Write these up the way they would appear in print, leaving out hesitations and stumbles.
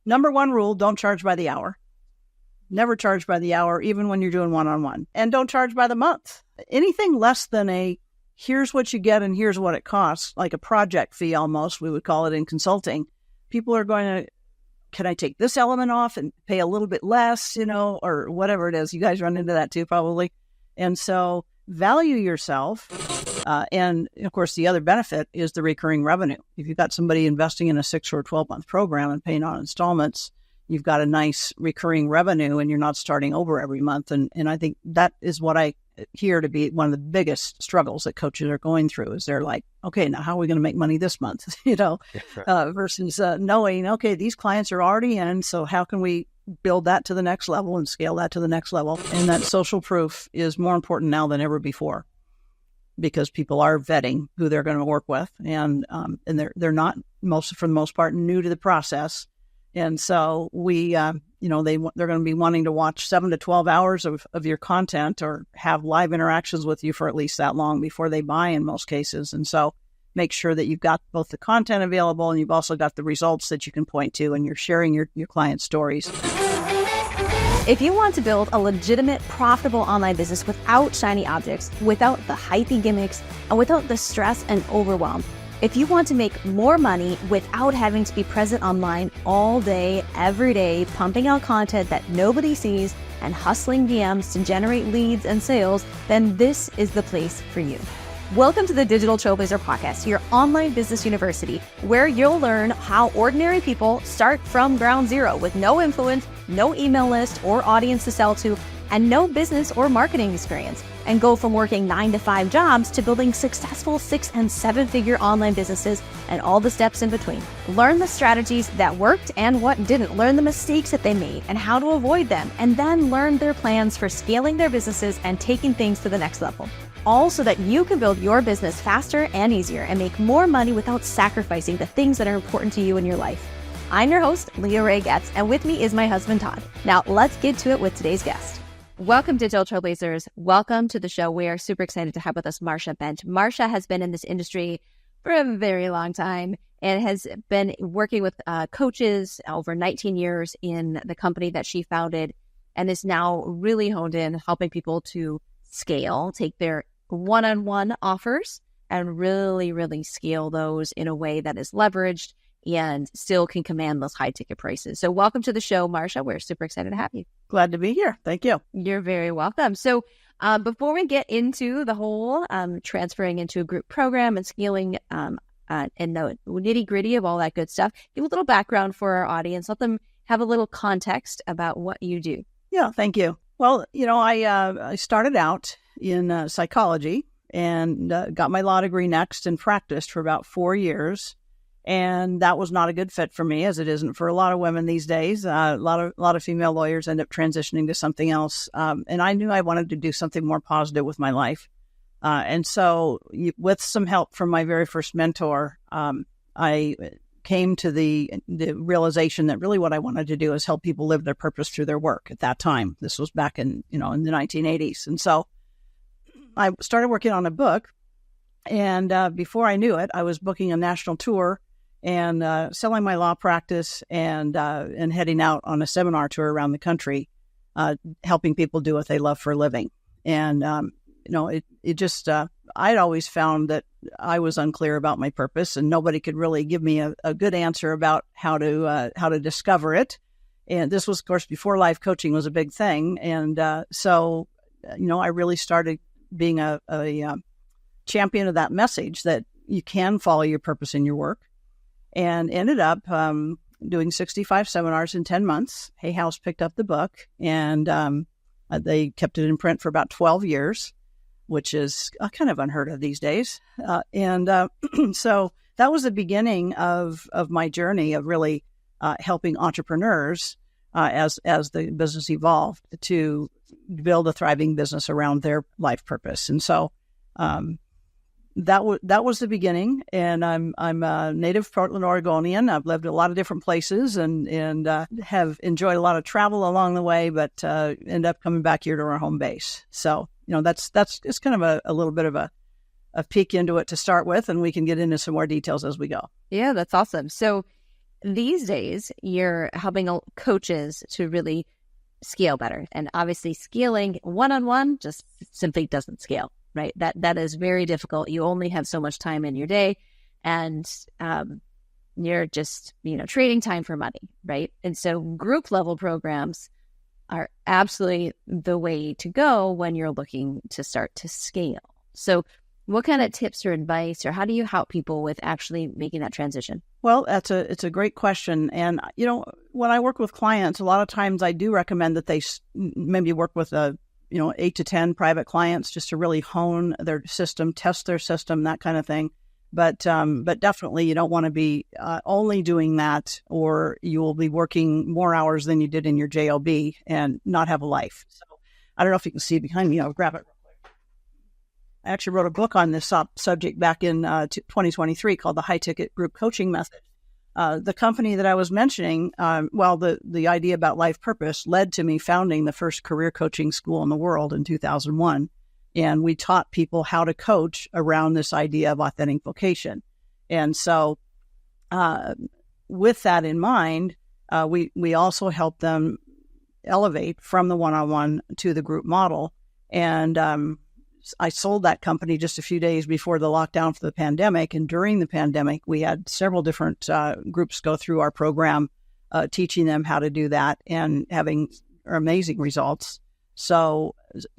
Number one rule, don't charge by the hour. Never charge by the hour, even when you're doing one-on-one. And don't charge by the month. Anything less than here's what you get and here's what it costs, like a project fee almost, we would call it in consulting. People are going to, can I take this element off and pay a little bit less, or whatever it is. You guys run into that too, probably. And so value yourself. And of course, the other benefit is the recurring revenue. If you've got somebody investing in a 6 or 12-month program and paying on installments, you've got a nice recurring revenue and you're not starting over every month. And I think that is what I hear to be one of the biggest struggles that coaches are going through is they're like, okay, now how are we going to make money this month? Versus knowing, okay, these clients are already in. So how can we build that to the next level and scale that to the next level? And that social proof is more important now than ever before because people are vetting who they're going to work with. And they're not for the most part new to the process. And so they're going to be wanting to watch 7 to 12 hours of your content or have live interactions with you for at least that long before they buy in most cases. And so make sure that you've got both the content available and you've also got the results that you can point to and you're sharing your client stories. If you want to build a legitimate, profitable online business without shiny objects, without the hypey gimmicks, and without the stress and overwhelm, if you want to make more money without having to be present online all day, every day, pumping out content that nobody sees and hustling DMs to generate leads and sales, then this is the place for you. Welcome to the Digital Trailblazer Podcast, your online business university, where you'll learn how ordinary people start from ground zero with no influence, no email list or audience to sell to, and no business or marketing experience, and go from working 9-to-5 jobs to building successful 6- and 7-figure online businesses and all the steps in between. Learn the strategies that worked and what didn't. Learn the mistakes that they made and how to avoid them, and then learn their plans for scaling their businesses and taking things to the next level. All so that you can build your business faster and easier and make more money without sacrificing the things that are important to you in your life. I'm your host, Leah Ray Getz, and with me is my husband, Todd. Now, let's get to it with today's guest. Welcome, Digital Trailblazers. Welcome to the show. We are super excited to have with us Marcia Bench. Marcia has been in this industry for a very long time and has been working with coaches over 19 years in the company that she founded and is now really honed in helping people to scale, take their one-on-one offers and really, really scale those in a way that is leveraged and still can command those high ticket prices. So welcome to the show, Marcia. We're super excited to have you. Glad to be here. Thank you. You're very welcome. So before we get into the whole transferring into a group program and scaling and the nitty gritty of all that good stuff, give a little background for our audience. Let them have a little context about what you do. Yeah, thank you. Well, I started out in psychology and got my law degree next and practiced for about 4 years. And that was not a good fit for me, as it isn't for a lot of women these days. A lot of female lawyers end up transitioning to something else. And I knew I wanted to do something more positive with my life. And so with some help from my very first mentor, I came to the realization that really what I wanted to do is help people live their purpose through their work at that time. This was back in the 1980s. And so I started working on a book. And before I knew it, I was booking a national tour and selling my law practice and heading out on a seminar tour around the country, helping people do what they love for a living. And, I'd always found that I was unclear about my purpose and nobody could really give me a good answer about how to discover it. And this was, of course, before life coaching was a big thing. And so I really started being a champion of that message that you can follow your purpose in your work, and ended up doing 65 seminars in 10 months. Hay House picked up the book and they kept it in print for about 12 years, which is kind of unheard of these days. So that was the beginning of my journey of really helping entrepreneurs as the business evolved to build a thriving business around their life purpose. And so that was the beginning, and I'm a native Portland, Oregonian. I've lived a lot of different places and have enjoyed a lot of travel along the way, but end up coming back here to our home base. So that's it's kind of a little bit of a peek into it to start with, and we can get into some more details as we go. Yeah, that's awesome. So these days, you're helping coaches to really scale better. And obviously scaling one-on-one just simply doesn't scale, right? That is very difficult. You only have so much time in your day, and you're just, trading time for money, right? And so group level programs are absolutely the way to go when you're looking to start to scale. So what kind of tips or advice, or how do you help people with actually making that transition? Well, it's a great question. And, when I work with clients, a lot of times I do recommend that they maybe work with 8 to 10 private clients just to really hone their system, test their system, that kind of thing. But definitely you don't want to be only doing that, or you will be working more hours than you did in your JOB and not have a life. So I don't know if you can see behind me. I'll grab it real quick. I actually wrote a book on this subject back in 2023 called The High Ticket Group Coaching Method. The company that I was mentioning, the idea about life purpose led to me founding the first career coaching school in the world in 2001. And we taught people how to coach around this idea of authentic vocation. And so with that in mind, we also help them elevate from the one-on-one to the group model. And I sold that company just a few days before the lockdown for the pandemic. And during the pandemic, we had several different groups go through our program, teaching them how to do that and having amazing results. So,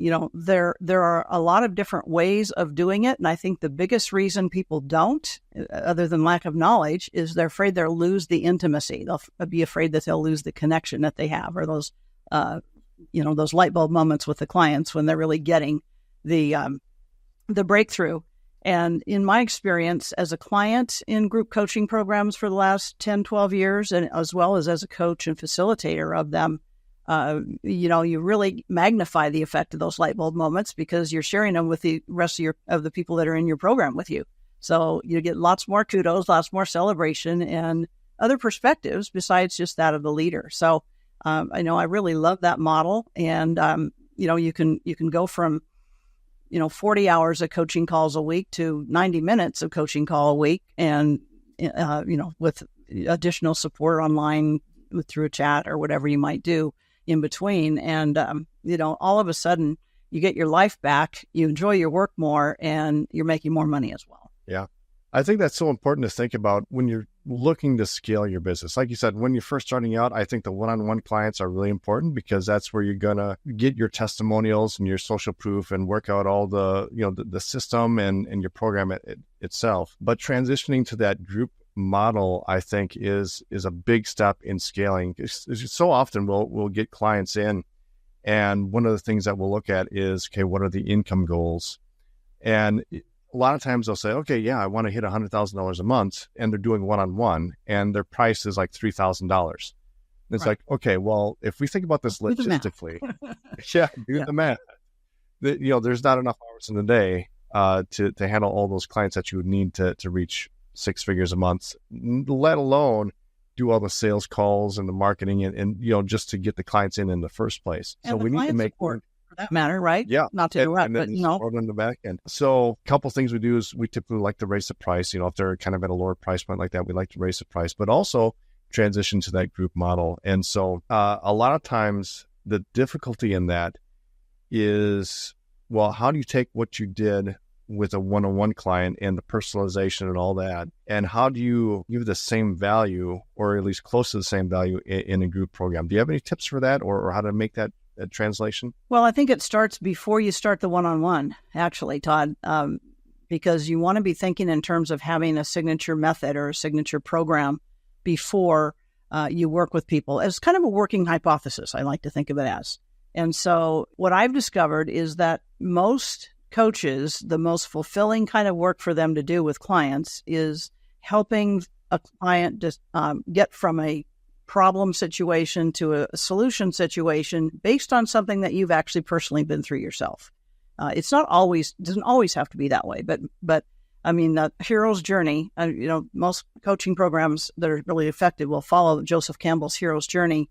there are a lot of different ways of doing it. And I think the biggest reason people don't, other than lack of knowledge, is they're afraid they'll lose the intimacy. They'll be afraid that they'll lose the connection that they have, or those, those light bulb moments with the clients when they're really getting the breakthrough. And in my experience as a client in group coaching programs for the last 10, 12 years, and as well as a coach and facilitator of them, you really magnify the effect of those light bulb moments because you're sharing them with the rest of the people that are in your program with you. So you get lots more kudos, lots more celebration, and other perspectives besides just that of the leader. So I really love that model. And, you can go from 40 hours of coaching calls a week to 90 minutes of coaching call a week, and, with additional support online through a chat or whatever you might do in between. And, all of a sudden you get your life back, you enjoy your work more, and you're making more money as well. Yeah. I think that's so important to think about when you're looking to scale your business. Like you said, when you're first starting out, I think the one-on-one clients are really important because that's where you're going to get your testimonials and your social proof and work out all the, the system and your program itself. But transitioning to that group model, I think is a big step in scaling. So often we'll get clients in, and one of the things that we'll look at is, okay, what are the income goals? And a lot of times they'll say, okay, yeah, I want to hit $100,000 a month, and they're doing one-on-one, and their price is like $3,000. It's right. Like, okay, well, if we think about this logistically, the math. There's not enough hours in the day to handle all those clients that you would need to reach 6 figures a month, let alone do all the sales calls and the marketing and just to get the clients in the first place. And so we need to make support, for that matter, right? Yeah. Not to interrupt, but on the back end. So a couple of things we do is we typically like to raise the price. If they're kind of at a lower price point like that, we like to raise the price, but also transition to that group model. And so a lot of times the difficulty in that is, well, how do you take what you did with a one-on-one client and the personalization and all that, and how do you give the same value, or at least close to the same value in a group program? Do you have any tips for that, or how to make that translation? Well, I think it starts before you start the one-on-one, actually, Todd, because you want to be thinking in terms of having a signature method or a signature program before you work with people as kind of a working hypothesis. I like to think of it as. And so what I've discovered is that most coaches, the most fulfilling kind of work for them to do with clients is helping a client just get from a problem situation to a solution situation based on something that you've actually personally been through yourself. It's not always, doesn't always have to be that way, but I mean, the hero's journey, most coaching programs that are really effective will follow Joseph Campbell's hero's journey,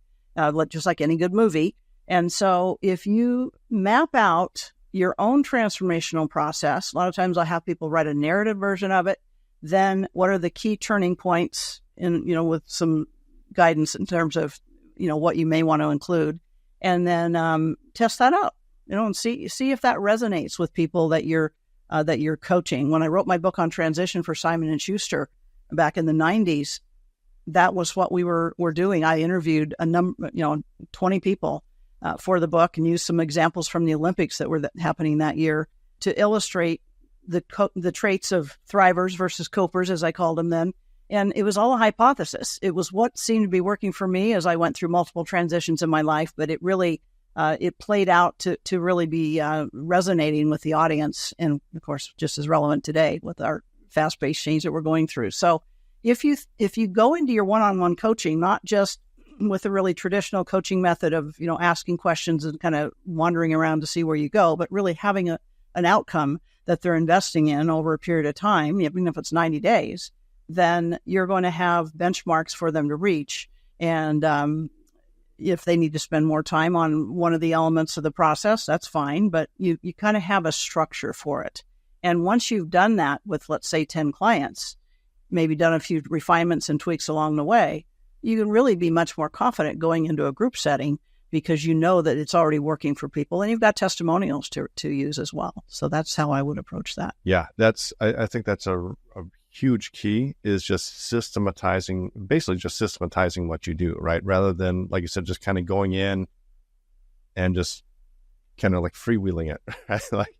just like any good movie. And so if you map out your own transformational process, a lot of times I'll have people write a narrative version of it. Then what are the key turning points in, with some guidance in terms of, what you may want to include, and then test that out, and see if that resonates with people that you're coaching. When I wrote my book on transition for Simon & Schuster back in the 90s, that was what we were doing. I interviewed 20 people for the book and used some examples from the Olympics that were happening that year to illustrate the traits of thrivers versus copers, as I called them then. And it was all a hypothesis. It was what seemed to be working for me as I went through multiple transitions in my life, but it really it played out to really be resonating with the audience, and of course, just as relevant today with our fast-paced change that we're going through. So if you go into your one-on-one coaching, not just with a really traditional coaching method of, asking questions and kind of wandering around to see where you go, but really having an outcome that they're investing in over a period of time, even if it's 90 days, then you're going to have benchmarks for them to reach. And if they need to spend more time on one of the elements of the process, that's fine, but you kind of have a structure for it. And once you've done that with, let's say, 10 clients, maybe done a few refinements and tweaks along the way, you can really be much more confident going into a group setting because you know that it's already working for people, and you've got testimonials to use as well. So that's how I would approach that. Yeah, I think that's a huge key, is just systematizing what you do, right? Rather than, like you said, just kind of going in and just kind of like freewheeling it.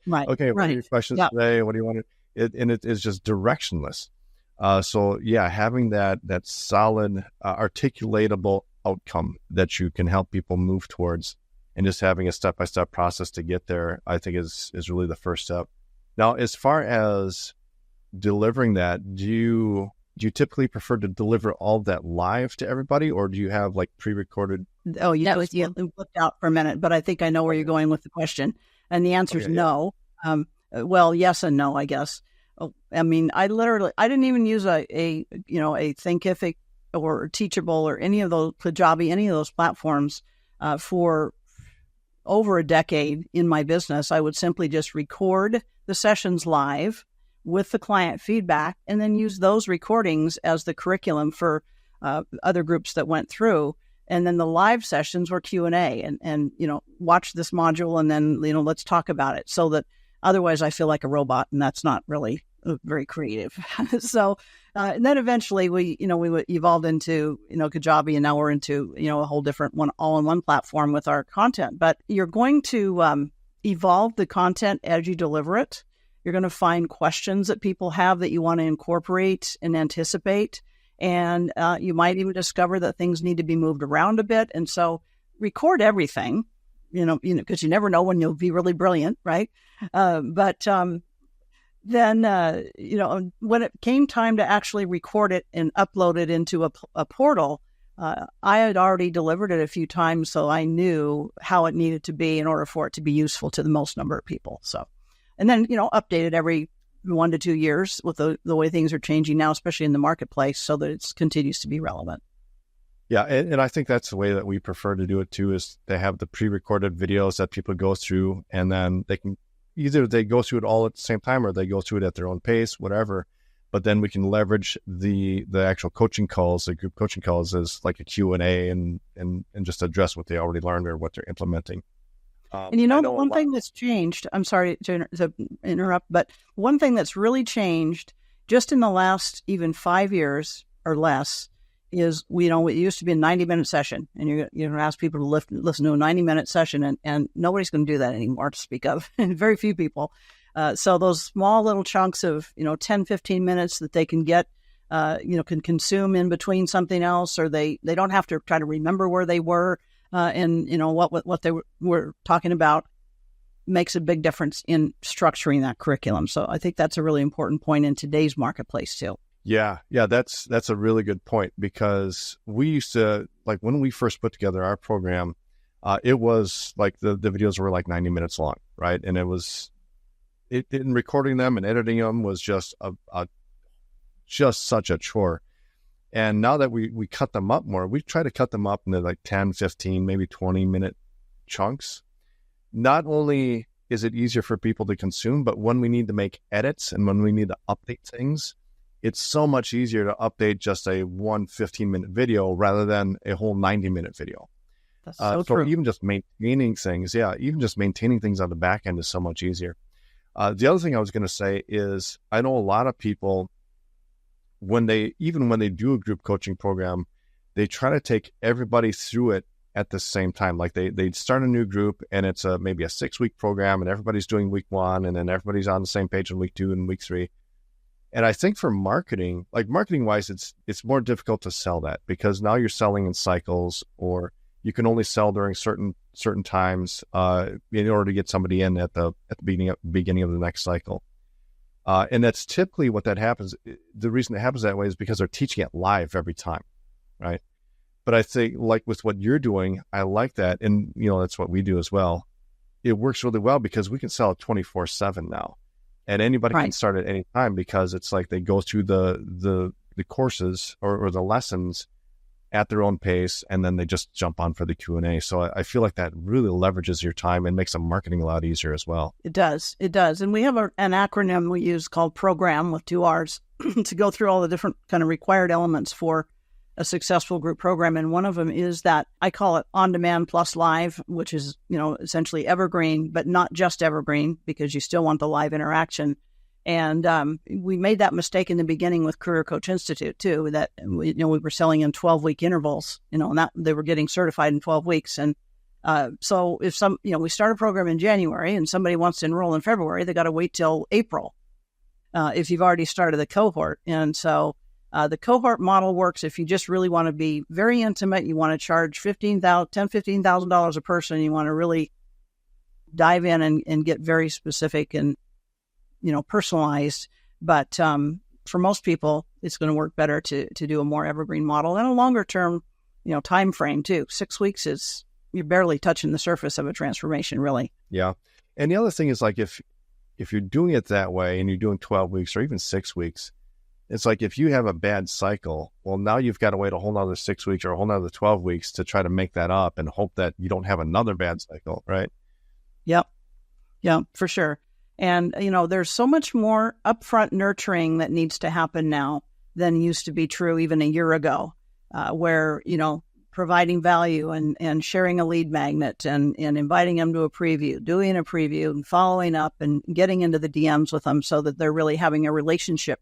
Right? Okay, what are your questions today? What do you want to? It is just directionless. So yeah, having that solid, articulatable outcome that you can help people move towards, and just having a step-by-step process to get there, I think is really the first step. Now, as far as delivering that, do you typically prefer to deliver all of that live to everybody, or do you have like pre-recorded? Oh, you looked out for a minute, but I think I know where you're going with the question, and the answer is no. Well, yes and no, I guess. I mean, I didn't even use a Thinkific or Teachable or any of those, Kajabi, any of those platforms for over a decade in my business. I would simply just record the sessions live with the client feedback, and then use those recordings as the curriculum for other groups that went through. And then the live sessions were Q&A, and watch this module, and then let's talk about it. So that otherwise I feel like a robot, and that's not really very creative. So and then eventually we evolved into Kajabi, and now we're into a whole different all-in-one platform with our content. But you're going to evolve the content as you deliver it. You're going to find questions that people have that you want to incorporate and anticipate. And you might even discover that things need to be moved around a bit. And so record everything, because you never know when you'll be really brilliant, right? But then when it came time to actually record it and upload it into a portal, I had already delivered it a few times, so I knew how it needed to be in order for it to be useful to the most number of people. So. And then, update it every 1 to 2 years with the way things are changing now, especially in the marketplace, so that it continues to be relevant. Yeah, and I think that's the way that we prefer to do it too, is they have the pre-recorded videos that people go through, and then they can either they go through it all at the same time, or they go through it at their own pace, whatever. But then we can leverage the actual coaching calls, the group coaching calls, as like a Q&A and just address what they already learned or what they're implementing. And the one thing that's changed, I'm sorry to interrupt, but one thing that's really changed just in the last even 5 years or less is, it used to be a 90-minute session, and you're going to ask people to listen to a 90-minute session, and nobody's going to do that anymore, to speak of, very few people. So those small little chunks of, 10, 15 minutes that they can get, can consume in between something else, or they don't have to try to remember where they were. And what they were talking about makes a big difference in structuring that curriculum. So I think that's a really important point in today's marketplace too. Yeah, that's a really good point, because we used to, like, when we first put together our program, it was like the videos were like 90 minutes long, right? And it was in recording them and editing them was just just such a chore. And now that we cut them up more, we try to cut them up into like 10, 15, maybe 20-minute chunks. Not only is it easier for people to consume, but when we need to make edits and when we need to update things, it's so much easier to update just a 15-minute video rather than a whole 90-minute video. That's so true. Even just maintaining things, even just maintaining things on the back end is so much easier. The other thing I was going to say is I know a lot of people, when they do a group coaching program, they try to take everybody through it at the same time. Like they start a new group and it's maybe a 6-week program and everybody's doing week 1 and then everybody's on the same page in week 2 and week 3. And I think for marketing, like marketing wise, it's more difficult to sell that because now you're selling in cycles, or you can only sell during certain times in order to get somebody in at the beginning of the next cycle. And that's typically what that happens. The reason it happens that way is because they're teaching it live every time, right? But I think like with what you're doing, I like that. And, that's what we do as well. It works really well because we can sell it 24/7 now. And anybody can start at any time because it's like they go through the courses or the lessons at their own pace, and then they just jump on for the Q&A. So I feel like that really leverages your time and makes the marketing a lot easier as well. It does. And we have an acronym we use called PROGRAM with 2 R's to go through all the different kind of required elements for a successful group program. And one of them is that I call it on-demand plus live, which is, essentially evergreen, but not just evergreen because you still want the live interaction. And we made that mistake in the beginning with Career Coach Institute too, that we were selling in 12-week intervals, and that they were getting certified in 12 weeks. And so if we start a program in January and somebody wants to enroll in February, they got to wait till April if you've already started the cohort. And so the cohort model works if you just really want to be very intimate. You want to charge $15,000 a person. You want to really dive in and get very specific and personalized. But for most people, it's going to work better to do a more evergreen model and a longer term, time frame too. 6 weeks you're barely touching the surface of a transformation, really. Yeah. And the other thing is like if you're doing it that way and you're doing 12 weeks or even 6 weeks, it's like if you have a bad cycle, well, now you've got to wait a whole nother 6 weeks or a whole nother 12 weeks to try to make that up and hope that you don't have another bad cycle, right? Yep. Yeah, for sure. And, there's so much more upfront nurturing that needs to happen now than used to be true even a year ago, where, providing value and sharing a lead magnet and inviting them to a preview, doing a preview and following up and getting into the DMs with them so that they're really having a relationship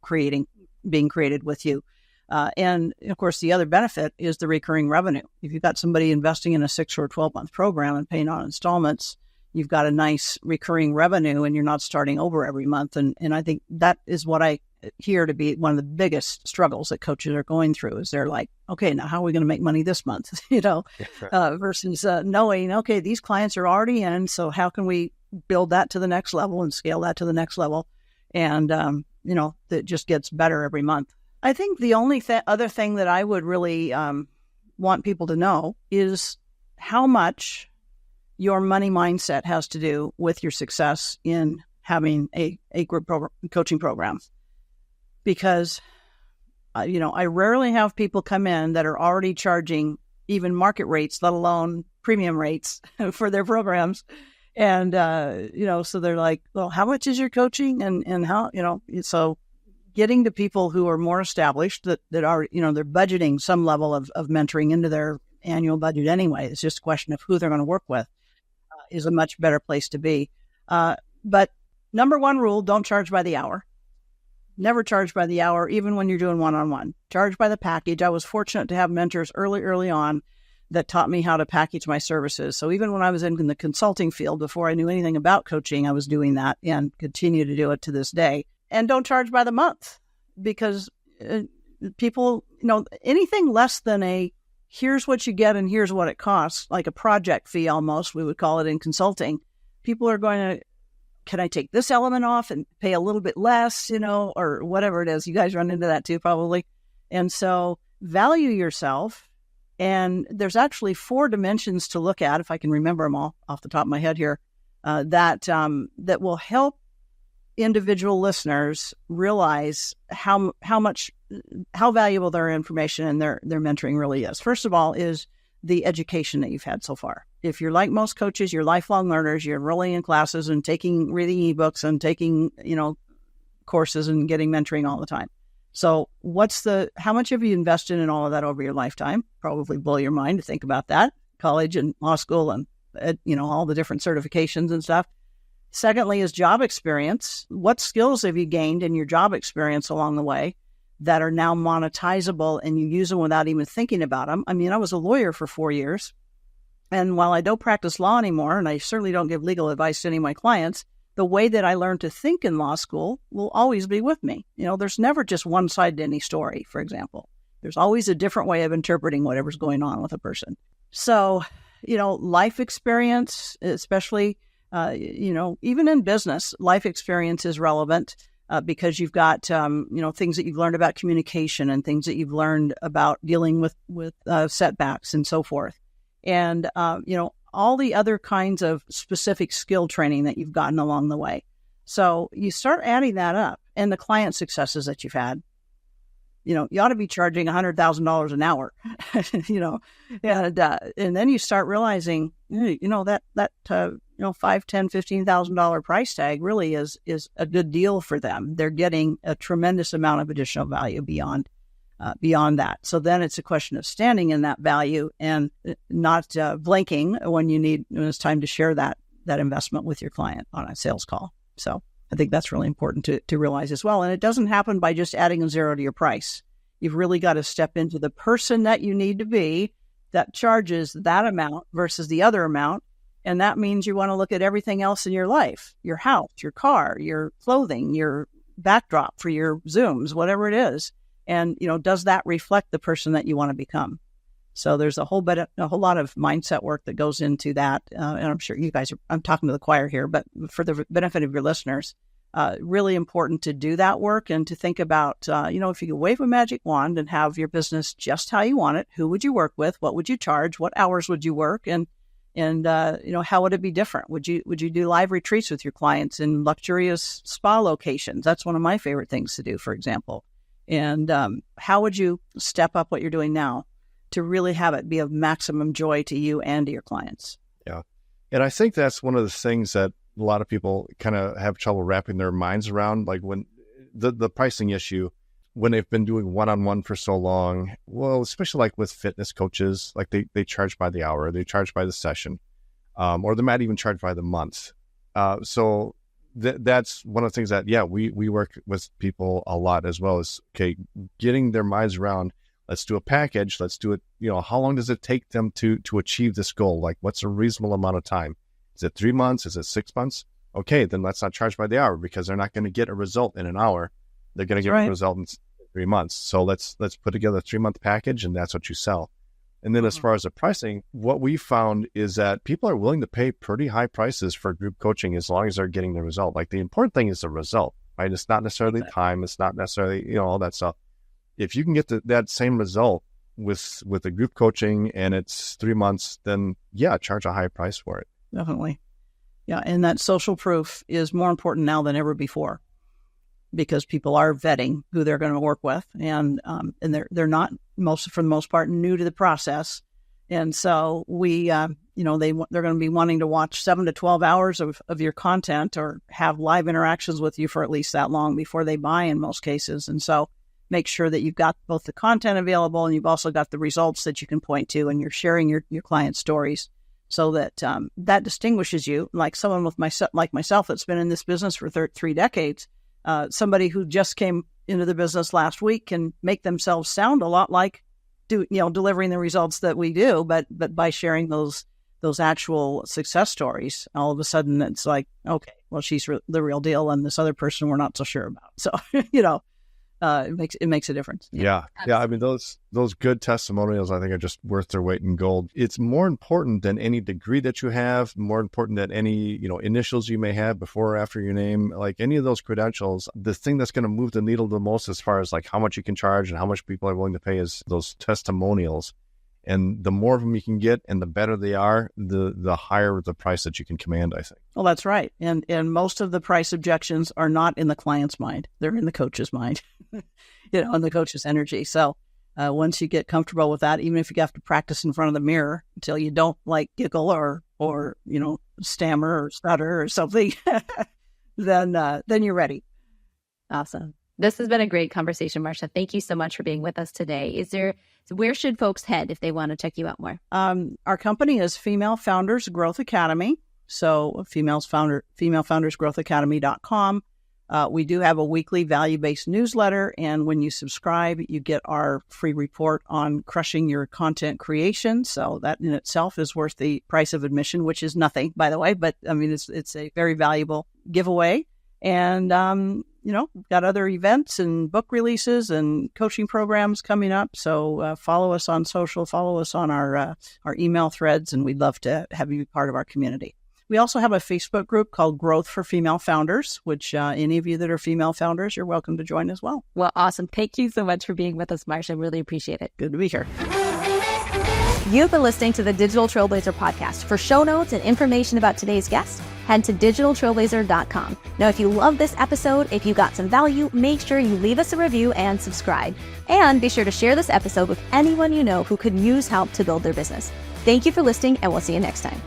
being created with you. And of course, the other benefit is the recurring revenue. If you've got somebody investing in a 6 or 12-month program and paying on installments, you've got a nice recurring revenue and you're not starting over every month. And I think that is what I hear to be one of the biggest struggles that coaches are going through is they're like, okay, now how are we going to make money this month? Versus knowing, okay, these clients are already in. So how can we build that to the next level and scale that to the next level? And, that just gets better every month. I think the only other thing that I would really want people to know is how much your money mindset has to do with your success in having a group coaching program. Because, I rarely have people come in that are already charging even market rates, let alone premium rates for their programs. And, so they're like, well, how much is your coaching? And how, so getting to people who are more established that are, they're budgeting some level of mentoring into their annual budget anyway. It's just a question of who they're going to work with is a much better place to be. But number one rule, don't charge by the hour. Never charge by the hour, even when you're doing one-on-one. Charge by the package. I was fortunate to have mentors early on that taught me how to package my services. So even when I was in the consulting field, before I knew anything about coaching, I was doing that and continue to do it to this day. And don't charge by the month because people, anything less than here's what you get and here's what it costs, like a project fee almost, we would call it in consulting. People are going to, can I take this element off and pay a little bit less, or whatever it is. You guys run into that too, probably. And so value yourself. And there's actually 4 dimensions to look at, if I can remember them all off the top of my head here, that will help individual listeners realize how valuable their information and their mentoring really is. First of all is the education that you've had so far. If you're like most coaches, you're lifelong learners, you're enrolling in classes and reading ebooks and taking, courses and getting mentoring all the time. So how much have you invested in all of that over your lifetime? Probably blow your mind to think about that. College and law school and, all the different certifications and stuff. Secondly is job experience. What skills have you gained in your job experience along the way that are now monetizable and you use them without even thinking about them? I mean, I was a lawyer for 4 years. And while I don't practice law anymore, and I certainly don't give legal advice to any of my clients, the way that I learned to think in law school will always be with me. There's never just one side to any story, for example. There's always a different way of interpreting whatever's going on with a person. So, life experience, especially, even in business, life experience is relevant because you've got, things that you've learned about communication and things that you've learned about dealing with setbacks and so forth. And, all the other kinds of specific skill training that you've gotten along the way. So you start adding that up and the client successes that you've had. You ought to be charging $100,000 an hour, and then you start realizing, that $5,000, $10,000, $15,000 price tag really is a good deal for them. They're getting a tremendous amount of additional value beyond that. So then it's a question of standing in that value and not blinking when it's time to share that investment with your client on a sales call. So I think that's really important to realize as well. And it doesn't happen by just adding a zero to your price. You've really got to step into the person that you need to be that charges that amount versus the other amount. And that means you want to look at everything else in your life, your house, your car, your clothing, your backdrop for your Zooms, whatever it is. And, does that reflect the person that you want to become? So there's a whole lot of mindset work that goes into that. And I'm sure I'm talking to the choir here, but for the benefit of your listeners, really important to do that work and to think about, if you could wave a magic wand and have your business just how you want it, who would you work with? What would you charge? What hours would you work? And how would it be different? Would you do live retreats with your clients in luxurious spa locations? That's one of my favorite things to do, for example. And how would you step up what you're doing now to really have it be of maximum joy to you and to your clients? Yeah. And I think that's one of the things that a lot of people kind of have trouble wrapping their minds around, like when the pricing issue, when they've been doing one-on-one for so long. Well, especially like with fitness coaches, like they charge by the hour, they charge by the session, or they might even charge by the month. So that's one of the things that, we work with people a lot as well, is, okay, getting their minds around, let's do a package. Let's do it. How long does it take them to achieve this goal? Like, what's a reasonable amount of time? Is it 3 months? Is it 6 months? Okay, then let's not charge by the hour, because they're not going to get a result in an hour. They're going to get a result in 3 months. So let's put together a 3-month package, and that's what you sell. And then as far as the pricing, what we found is that people are willing to pay pretty high prices for group coaching as long as they're getting the result. Like, the important thing is the result, right? It's not necessarily time. It's not necessarily, all that stuff. If you can get that same result with the group coaching and it's 3 months, then charge a high price for it. Definitely. Yeah. And that social proof is more important now than ever before, because people are vetting who they're going to work with, and they're not, for the most part, new to the process. And so they're going to be wanting to watch 7 to 12 hours of your content or have live interactions with you for at least that long before they buy in most cases. And so make sure that you've got both the content available and you've also got the results that you can point to, and you're sharing your client stories, so that that distinguishes you. Like someone like myself that's been in this business for 3 decades. Somebody who just came into the business last week can make themselves sound a lot like delivering the results that we do, but by sharing those actual success stories, all of a sudden it's like, okay, well, she's the real deal, and this other person we're not so sure about. So it makes a difference. Yeah. I mean, those good testimonials, I think, are just worth their weight in gold. It's more important than any degree that you have, more important than any, initials you may have before or after your name, like any of those credentials. The thing that's going to move the needle the most as far as like how much you can charge and how much people are willing to pay is those testimonials. And the more of them you can get and the better they are, the higher the price that you can command, I think. Well, that's right. And most of the price objections are not in the client's mind. They're in the coach's mind, in the coach's energy. So once you get comfortable with that, even if you have to practice in front of the mirror until you don't giggle or stammer or stutter or something, then you're ready. Awesome. This has been a great conversation, Marcia. Thank you so much for being with us today. Where should folks head if they want to check you out more? Our company is Female Founders Growth Academy. So femalefoundersgrowthacademy.com. We do have a weekly value-based newsletter, and when you subscribe, you get our free report on crushing your content creation. So that in itself is worth the price of admission, which is nothing, by the way. But I mean, it's a very valuable giveaway. And we've got other events and book releases and coaching programs coming up. So follow us on social, follow us on our email threads, and we'd love to have you be part of our community. We also have a Facebook group called Growth for Female Founders, which any of you that are female founders, you're welcome to join as well. Well, awesome. Thank you so much for being with us, Marcia. Really appreciate it. Good to be here. You've been listening to the Digital Trailblazer podcast. For show notes and information about today's guest, head to digitaltrailblazer.com. Now, if you love this episode, if you got some value, make sure you leave us a review and subscribe. And be sure to share this episode with anyone you know who could use help to build their business. Thank you for listening, and we'll see you next time.